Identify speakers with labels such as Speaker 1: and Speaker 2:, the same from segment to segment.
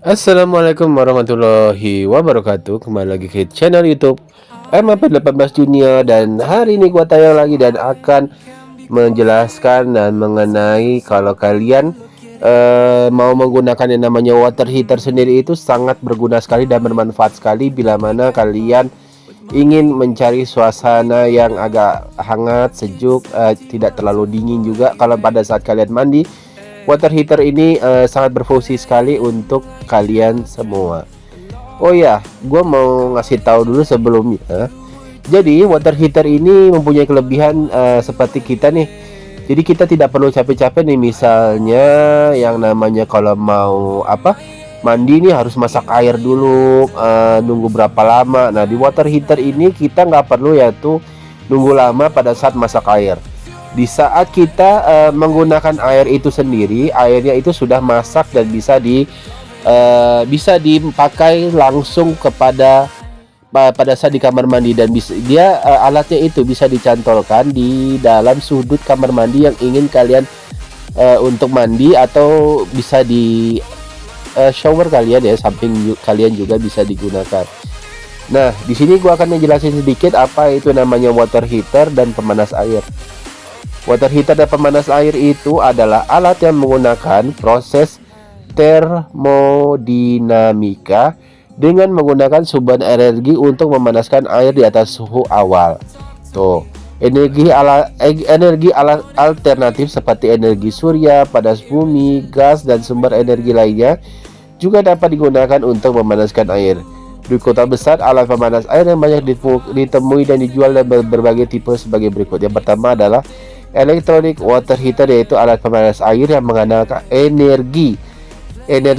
Speaker 1: Assalamualaikum warahmatullahi wabarakatuh. Kembali lagi ke channel YouTube MAP18 Junior, dan hari ini gua tayang lagi dan akan menjelaskan dan mengenai kalau kalian mau menggunakan yang namanya water heater sendiri, itu sangat berguna sekali dan bermanfaat sekali bila mana kalian ingin mencari suasana yang agak hangat, sejuk, tidak terlalu dingin juga kalau pada saat kalian mandi. Water heater ini sangat berfungsi sekali untuk kalian semua. Oh ya, gue mau ngasih tahu dulu sebelumnya. Jadi water heater ini mempunyai kelebihan seperti kita nih. Jadi kita tidak perlu capek-capek nih, misalnya yang namanya kalau mau mandi nih harus masak air dulu, nunggu berapa lama. Nah, di water heater ini kita nggak perlu yaitu nunggu lama pada saat masak air. Di saat kita menggunakan air itu sendiri, airnya itu sudah masak dan bisa dipakai langsung pada saat di kamar mandi, dan dia alatnya itu bisa dicantolkan di dalam sudut kamar mandi yang ingin kalian untuk mandi, atau bisa di shower kalian ya, samping kalian juga bisa digunakan. Nah, di sini gua akan menjelaskan sedikit apa itu namanya water heater dan pemanas air. Water heater dan pemanas air itu adalah alat yang menggunakan proses termodinamika dengan menggunakan sumber energi untuk memanaskan air di atas suhu awal. Tuh, energi alternatif seperti energi surya, panas bumi, gas, dan sumber energi lainnya juga dapat digunakan untuk memanaskan air. Di kota besar, alat pemanas air yang banyak ditemui dan dijual dan berbagai tipe sebagai berikut. Yang pertama adalah electronic water heater, yaitu alat pemanas air yang mengandalkan energi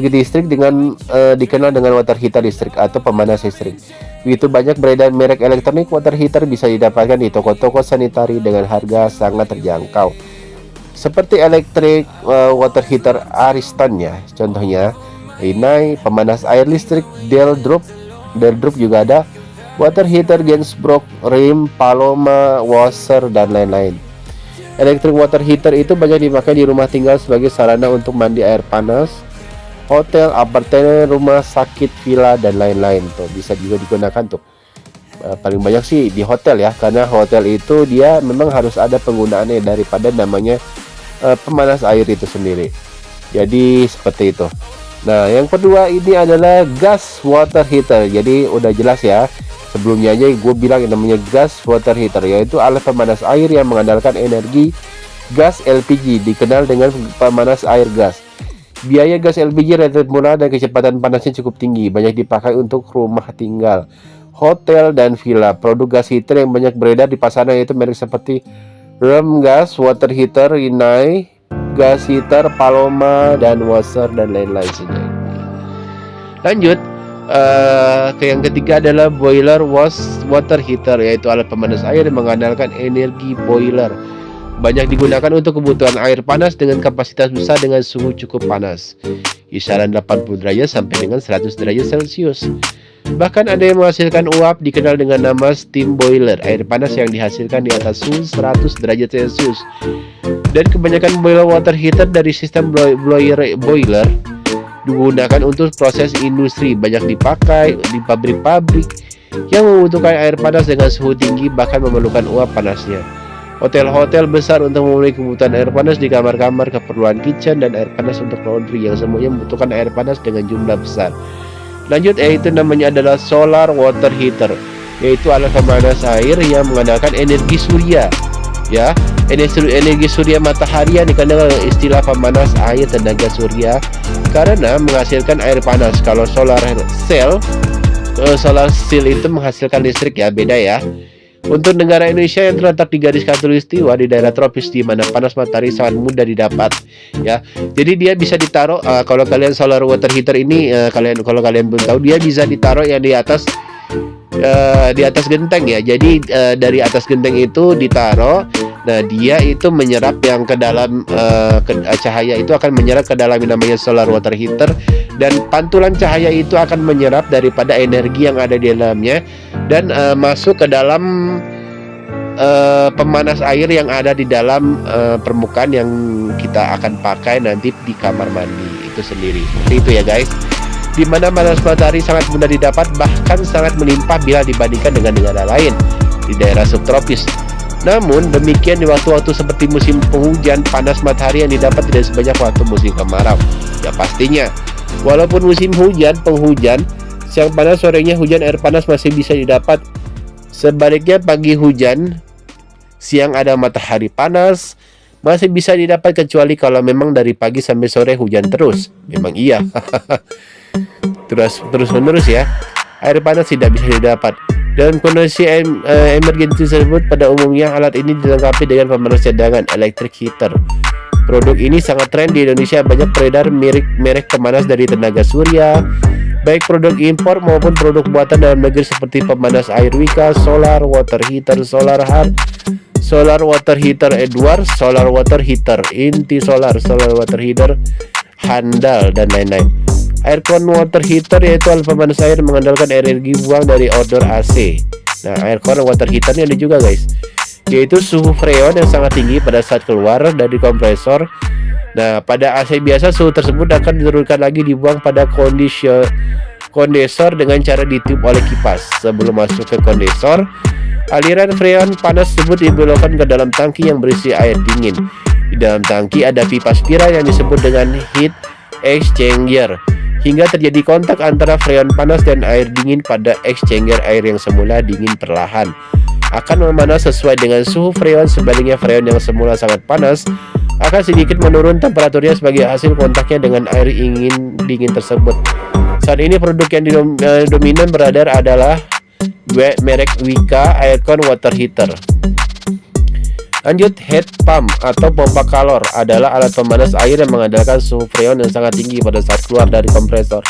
Speaker 1: listrik dengan dikenal dengan water heater listrik atau pemanas listrik. Begitu banyak beredar merek electronic water heater bisa didapatkan di toko-toko sanitari dengan harga sangat terjangkau. Seperti electric water heater Ariston ya, contohnya Rinnai, pemanas air listrik Del Drup juga ada, water heater Gensbrook, Rim, Paloma, Wasser, dan lain-lain. Electric water heater itu banyak dipakai di rumah tinggal sebagai sarana untuk mandi air panas, hotel, apartemen, rumah sakit, villa, dan lain-lain. Tuh bisa juga digunakan tuh. Paling banyak sih di hotel ya, karena hotel itu dia memang harus ada penggunaannya daripada namanya pemanas air itu sendiri. Jadi seperti itu. Nah, yang kedua ini adalah gas water heater. Jadi udah jelas ya. Sebelumnya aja gue bilang yang namanya gas water heater, yaitu alat pemanas air yang mengandalkan energi gas LPG, dikenal dengan pemanas air gas. Biaya gas LPG relatif murah dan kecepatan panasnya cukup tinggi, banyak dipakai untuk rumah tinggal, hotel, dan villa. Produk gas heater yang banyak beredar di pasaran yaitu merek seperti Rem Gas Water Heater, Rinnai Gas Heater, Paloma, dan Wasser, dan lain-lain saja. Lanjut ke yang ketiga adalah boiler water heater, yaitu alat pemanas air yang mengandalkan energi boiler. Banyak digunakan untuk kebutuhan air panas dengan kapasitas besar dengan suhu cukup panas, kisaran 80 derajat sampai dengan 100 derajat Celcius. Bahkan ada yang menghasilkan uap, dikenal dengan nama steam boiler, air panas yang dihasilkan di atas suhu 100 derajat Celcius. Dan kebanyakan boiler water heater dari sistem boiler digunakan untuk proses industri, banyak dipakai di pabrik-pabrik yang membutuhkan air panas dengan suhu tinggi, bahkan memerlukan uap panasnya. Hotel-hotel besar untuk memenuhi kebutuhan air panas di kamar-kamar, keperluan kitchen, dan air panas untuk laundry yang semuanya membutuhkan air panas dengan jumlah besar. Lanjut, yaitu namanya adalah solar water heater, yaitu alat pemanas air yang mengandalkan energi surya ya. Energi surya matahari yang dikenal dengan istilah pemanas air tenaga surya karena menghasilkan air panas. Kalau solar cell itu menghasilkan listrik ya, beda ya. Untuk negara Indonesia yang terletak di garis khatulistiwa di daerah tropis di mana panas matahari sangat mudah didapat ya. Jadi dia bisa ditaruh kalau kalian solar water heater ini kalau kalian belum tahu, dia bisa ditaruh yang di atas genteng ya. Jadi dari atas genteng itu ditaruh. Nah, dia itu menyerap yang ke dalam cahaya itu akan menyerap ke dalam yang namanya solar water heater, dan pantulan cahaya itu akan menyerap daripada energi yang ada di dalamnya dan masuk ke dalam pemanas air yang ada di dalam permukaan yang kita akan pakai nanti di kamar mandi itu sendiri. Seperti itu ya guys. di mana panas matahari sangat mudah didapat, bahkan sangat melimpah bila dibandingkan dengan negara lain di daerah subtropis. Namun demikian di waktu-waktu seperti musim penghujan, panas matahari yang didapat tidak sebanyak waktu musim kemarau. Ya pastinya, walaupun musim hujan, penghujan, siang panas, sorenya hujan, air panas masih bisa didapat. Sebaliknya pagi hujan, siang ada matahari panas, masih bisa didapat, kecuali kalau memang dari pagi sampai sore hujan terus. Memang iya. terus menerus ya, air panas tidak bisa didapat. Dalam kondisi emergensi tersebut, pada umumnya alat ini dilengkapi dengan pemanas cadangan electric heater. Produk ini sangat tren di Indonesia, banyak beredar merek pemanas dari tenaga surya, baik produk impor maupun produk buatan dalam negeri seperti pemanas air Wika, solar water heater, solar heart, solar water heater Edward, solar water heater Inti Solar, solar water heater Handal, dan lain-lain. Aircon water heater yaitu alat pemanas air mengandalkan energi buang dari outdoor AC. Nah, aircon water heater ini ada juga guys, yaitu suhu freon yang sangat tinggi pada saat keluar dari kompresor. Nah, pada AC biasa suhu tersebut akan diturunkan lagi, dibuang pada kondensor dengan cara ditiup oleh kipas. Sebelum masuk ke kondensor, aliran freon panas tersebut dibelokkan ke dalam tangki yang berisi air dingin. Di dalam tangki ada pipa spiral yang disebut dengan heat exchanger, hingga terjadi kontak antara freon panas dan air dingin pada exchanger. Air yang semula dingin perlahan akan memanas sesuai dengan suhu freon. Sebaliknya, freon yang semula sangat panas akan sedikit menurun temperaturnya sebagai hasil kontaknya dengan air dingin tersebut. Saat ini produk yang dominan beredar adalah merek Wika Aircon Water Heater. Lanjut, heat pump atau pompa kalor adalah alat pemanas air yang mengandalkan suhu freon yang sangat tinggi pada saat keluar dari kompresor.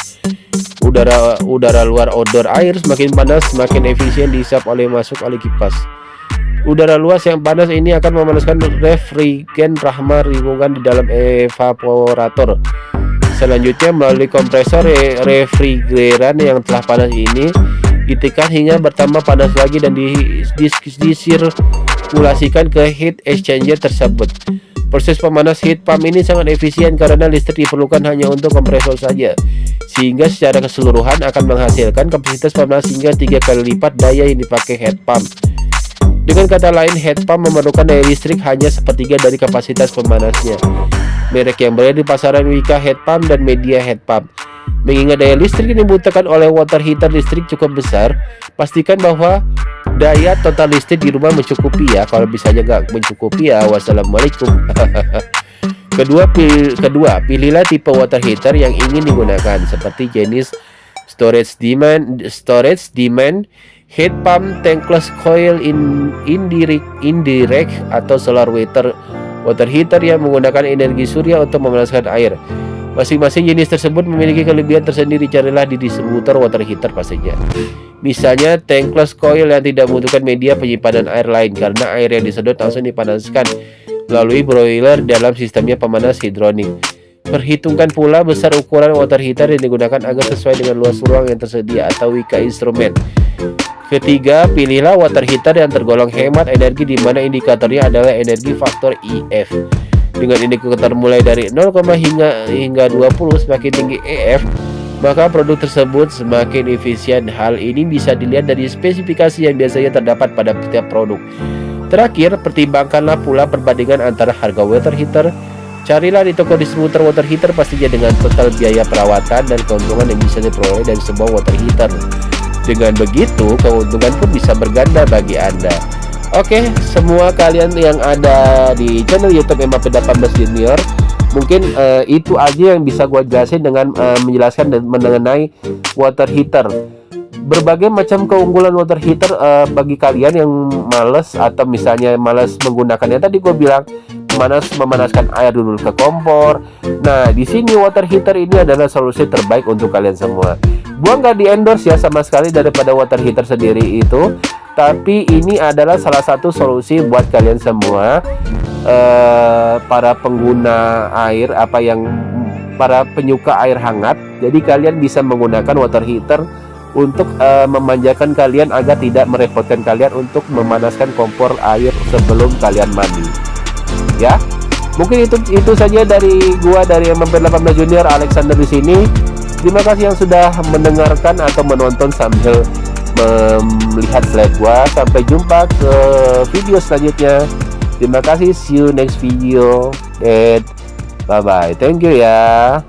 Speaker 1: Udara luar outdoor air semakin panas, semakin efisien dihisap masuk oleh kipas. Udara luas yang panas ini akan memanaskan refrigen rahma lingkungan di dalam evaporator. Selanjutnya, melalui kompresor, refrigeran yang telah panas ini ditekan hingga bertambah panas lagi dan disirkulasikan ke heat exchanger tersebut. Proses pemanas heat pump ini sangat efisien karena listrik diperlukan hanya untuk kompresor saja, sehingga secara keseluruhan akan menghasilkan kapasitas panas hingga 3 kali lipat daya yang dipakai heat pump. Dengan kata lain, heat pump memerlukan daya listrik hanya sepertiga dari kapasitas pemanasnya. Merek yang berada di pasaran Wika heat pump dan Media heat pump. Mengingat daya listrik yang dibutuhkan oleh water heater listrik cukup besar, pastikan bahwa daya total listrik di rumah mencukupi ya. Kalau misalnya nggak mencukupi ya, wassalamualaikum. Kedua, pilihlah tipe water heater yang ingin digunakan, seperti jenis storage demand, heat pump, tankless coil, indirect atau solar water heater yang menggunakan energi surya untuk memanaskan air. Masing-masing jenis tersebut memiliki kelebihan tersendiri. Carilah di distributor water heater pastinya. Misalnya tankless coil yang tidak membutuhkan media penyimpanan air lain, karena air yang disedot langsung dipanaskan melalui broiler dalam sistemnya pemanas hidronik. Perhitungkan pula besar ukuran water heater yang digunakan agar sesuai dengan luas ruang yang tersedia atau Wika instrumen. Ketiga, pilihlah water heater yang tergolong hemat energi, di mana indikatornya adalah energi faktor EF. Dengan indikator mulai dari 0, hingga 20, semakin tinggi EF, maka produk tersebut semakin efisien. Hal ini bisa dilihat dari spesifikasi yang biasanya terdapat pada setiap produk. Terakhir, pertimbangkanlah pula perbandingan antara harga water heater. Carilah di toko distributor water heater pastinya dengan total biaya perawatan dan keuntungan yang bisa diperoleh dari sebuah water heater. Dengan begitu, keuntungan pun bisa berganda bagi Anda. Oke, semua kalian yang ada di channel YouTube MAP18 Junior, mungkin itu aja yang bisa gue jelasin dengan menjelaskan dan mengenai water heater. Berbagai macam keunggulan water heater bagi kalian yang males atau misalnya males menggunakannya. Tadi gue bilang memanaskan air dulu ke kompor. Nah, di sini water heater ini adalah solusi terbaik untuk kalian semua. Gua nggak di endorse ya sama sekali daripada water heater sendiri itu, tapi ini adalah salah satu solusi buat kalian semua, para pengguna air, para penyuka air hangat. Jadi kalian bisa menggunakan water heater untuk memanjakan kalian agar tidak merepotkan kalian untuk memanaskan kompor air sebelum kalian mandi. Ya, mungkin itu saja dari gua, dari MAP18 Junior Alexander di sini. Terima kasih yang sudah mendengarkan atau menonton sambil melihat slide gua. Sampai jumpa ke video selanjutnya. Terima kasih, see you next video, and bye bye. Thank you ya.